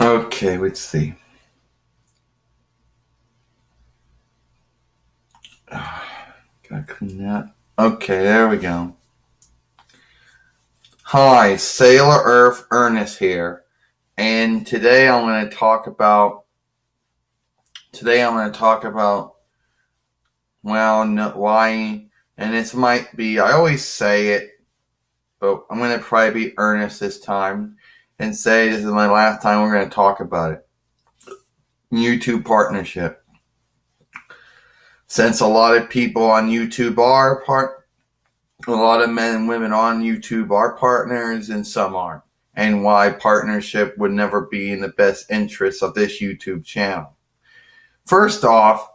Okay, let's see. Gotta clean that. Okay, there we go. Hi, Sailor Earth Ernest here, and today I'm going to talk about why, and this might be, I always say it, but I'm going to probably be Ernest this time and say this is my last time we're going to talk about it. YouTube partnership. Since a lot of people on YouTube a lot of men and women on YouTube are partners and some aren't, and why partnership would never be in the best interest of this YouTube channel. First off,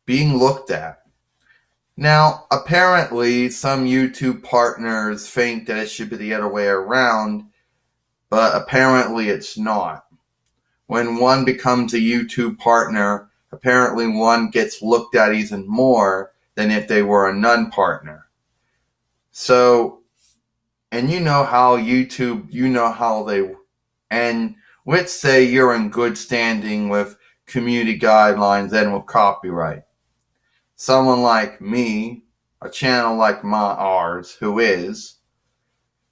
being looked at. Now, apparently, some YouTube partners think that it should be the other way around, but apparently it's not. When one becomes a YouTube partner, apparently one gets looked at even more than if they were a non-partner. So, and you know how YouTube, and let's say you're in good standing with community guidelines and with copyright. Someone like me, a channel like ours, who is,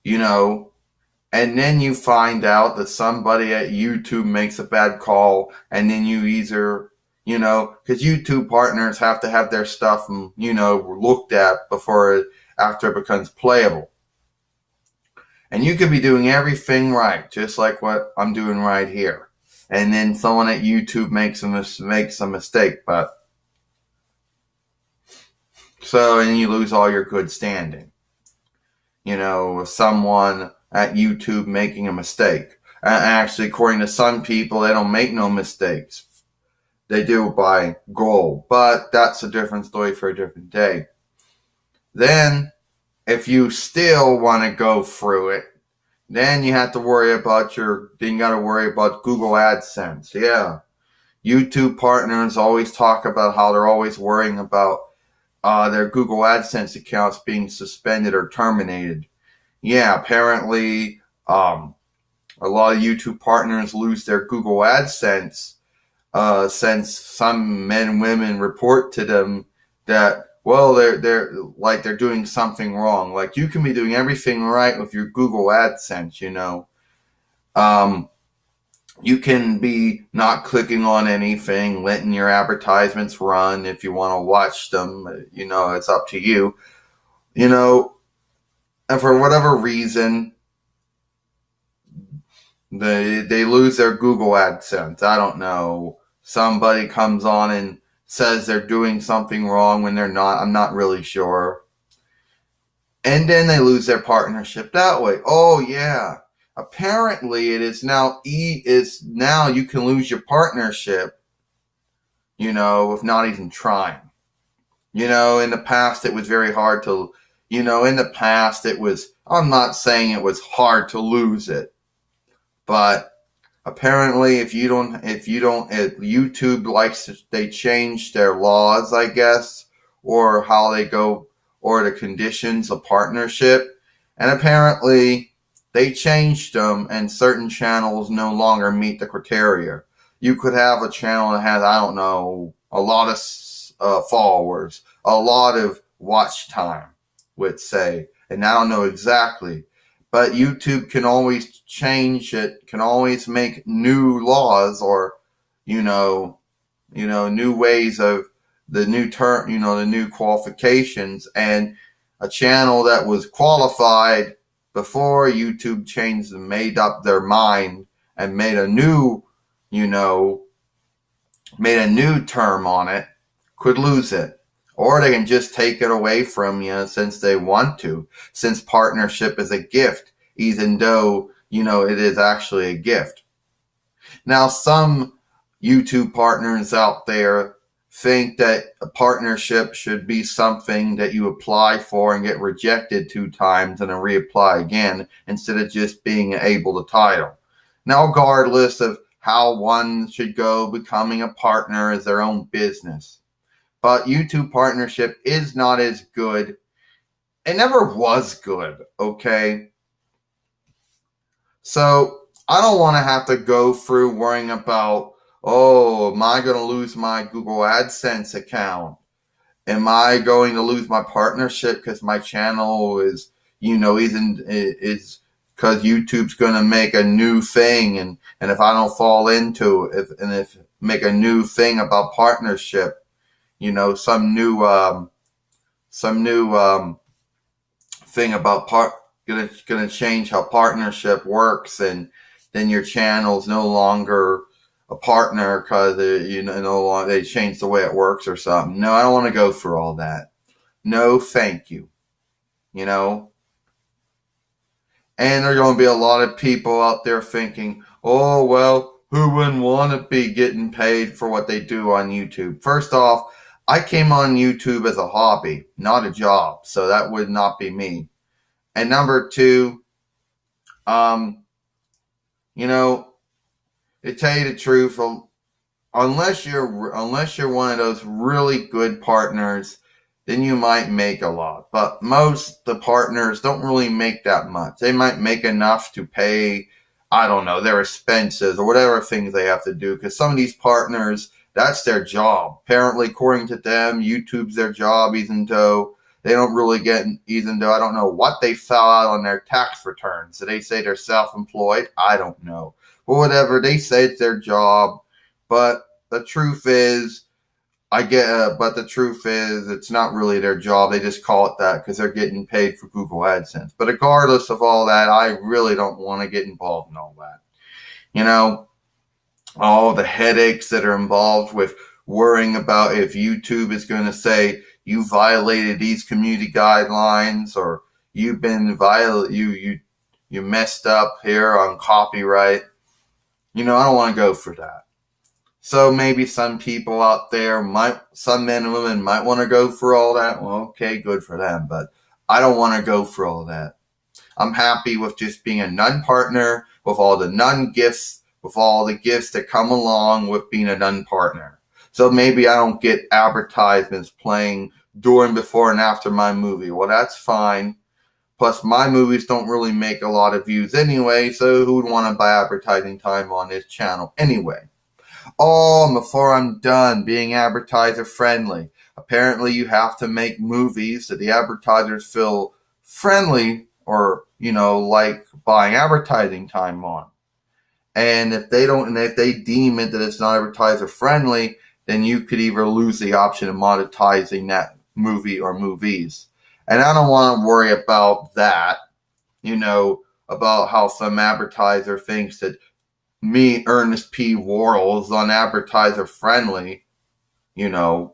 and then you find out that somebody at YouTube makes a bad call, and then you either, because YouTube partners have to have their stuff, looked at after it becomes playable. And you could be doing everything right, just like what I'm doing right here. And then someone at YouTube makes a mistake, and you lose all your good standing. With someone at YouTube making a mistake. And actually, according to some people, they don't make no mistakes. They do it by goal. But that's a different story for a different day. Then, if you still want to go through it, then you have to worry about Google AdSense. Yeah. YouTube partners always talk about how they're always worrying about their Google AdSense accounts being suspended or terminated. Yeah, apparently a lot of YouTube partners lose their Google AdSense since some men and women report to them that, they're doing something wrong. Like, you can be doing everything right with your Google AdSense, you can be not clicking on anything, letting your advertisements run if you want to watch them. It's up to you. And for whatever reason, they lose their Google AdSense. I don't know. Somebody comes on and says they're doing something wrong when they're not. I'm not really sure. And then they lose their partnership that way. Oh, yeah. Apparently, it is now you can lose your partnership, with not even trying. In the past, it was very hard to, I'm not saying it was hard to lose it, but apparently if YouTube they changed their laws, I guess, or how they go, or the conditions of partnership, and apparently they changed them, and certain channels no longer meet the criteria. You could have a channel that has, I don't know, a lot of followers, a lot of watch time, let's say, and I don't know exactly, but YouTube can always change it, can always make new laws, or new ways of the new term, the new qualifications, and a channel that was qualified before YouTube changed and made up their mind and made a new term on it, could lose it. Or they can just take it away from you since they want to, since partnership is a gift, even though, it is actually a gift. Now, some YouTube partners out there think that a partnership should be something that you apply for and get rejected 2 times and then reapply again, instead of just being able to title. Now, regardless of how one should go, becoming a partner is their own business. But YouTube partnership is not as good. It never was good, okay? So I don't want to have to go through worrying about, oh, am I going to lose my Google AdSense account? Am I going to lose my partnership because my channel is, is because YouTube's going to make a new thing, and if I don't fall into it, if make a new thing about partnership, some new thing about gonna change how partnership works, and then your channel's no longer a partner because no longer they change the way it works or something. No, I don't want to go through all that. No, thank you. You know, and there are going to be a lot of people out there thinking, oh well, who wouldn't want to be getting paid for what they do on YouTube? First off, I came on YouTube as a hobby, not a job, so that would not be me. And number two, you know, to tell you the truth, unless you're one of those really good partners, then you might make a lot. But most the partners don't really make that much. They might make enough to pay, I don't know, their expenses or whatever things they have to do. Because some of these partners, that's their job. Apparently, according to them, YouTube's their job, even though I don't know what they fill out on their tax returns. So they say they're self-employed. I don't know. But whatever, they say it's their job. But the truth is, it's not really their job. They just call it that because they're getting paid for Google AdSense. But regardless of all that, I really don't want to get involved in all that. All the headaches that are involved with worrying about if YouTube is going to say you violated these community guidelines, or you've been you messed up here on copyright. I don't want to go for that. So maybe some people out there some men and women might want to go for all that. Well, okay, good for them, but I don't want to go for all that. I'm happy with just being a nun partner with all the nun gifts, with all the gifts that come along with being a nun partner. So maybe I don't get advertisements playing during, before, and after my movie. Well, that's fine. Plus, my movies don't really make a lot of views anyway, so who would want to buy advertising time on this channel anyway? Oh, before I'm done, being advertiser friendly. Apparently, you have to make movies that the advertisers feel friendly or, like buying advertising time on. And if they deem it that it's not advertiser friendly, then you could either lose the option of monetizing that movie or movies. And I don't want to worry about that, about how some advertiser thinks that me, Ernest P. Worrell, is unadvertiser friendly, or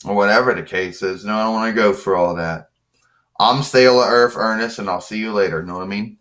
whatever the case is. No, I don't want to go for all that. I'm Sailor Earth Ernest, and I'll see you later. Know what I mean?